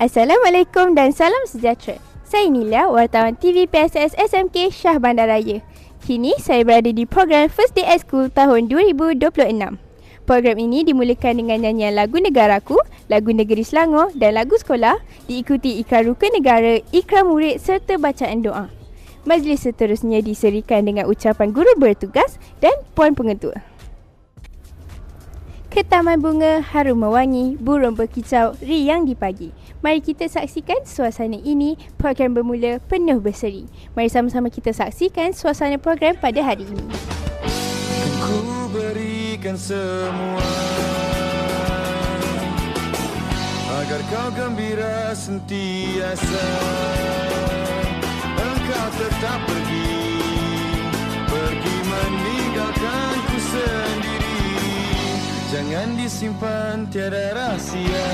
Assalamualaikum dan salam sejahtera. Saya Nilia, wartawan TV PSS SMK Shah Bandar Raya. Kini saya berada di program First Day at School tahun 2026. Program ini dimulakan dengan nyanyian lagu negaraku, lagu negeri Selangor dan lagu sekolah, diikuti ikrar rukun negara, ikrar murid serta bacaan doa. Majlis seterusnya diserikan dengan ucapan guru bertugas dan puan pengetua. Ke taman bunga harum mewangi, burung berkicau riang di pagi. Mari kita saksikan suasana ini. Program bermula penuh berseri. Mari sama-sama kita saksikan suasana program pada hari ini. Ku berikan semua agar kau gembira sentiasa. Engkau tetap pergi meninggalkanku sendiri. Jangan disimpan, tiada rahsia.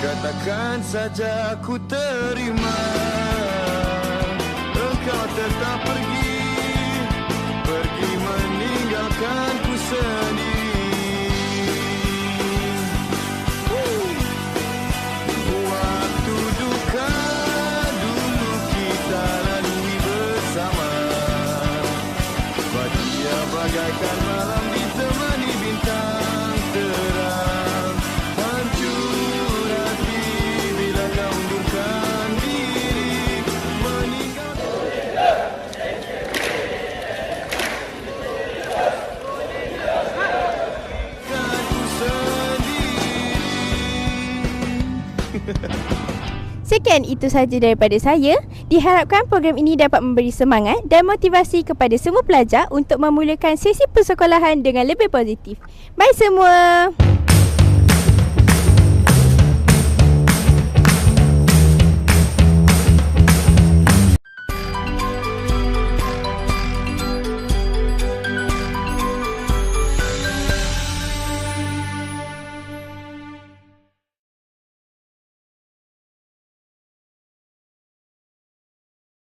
Katakan saja ku terima. Engkau tetap pergi meninggalkanku sendiri. Waktu duka dulu kita lalui bersama. Bahagia bagaikan malam ditemani bintang terang. Hancur hati bila kau undurkan diri meninggalkanku sendiri. Sekian itu sahaja daripada saya. Diharapkan program ini dapat memberi semangat dan motivasi kepada semua pelajar untuk memulakan sesi persekolahan dengan lebih positif. Bye semua.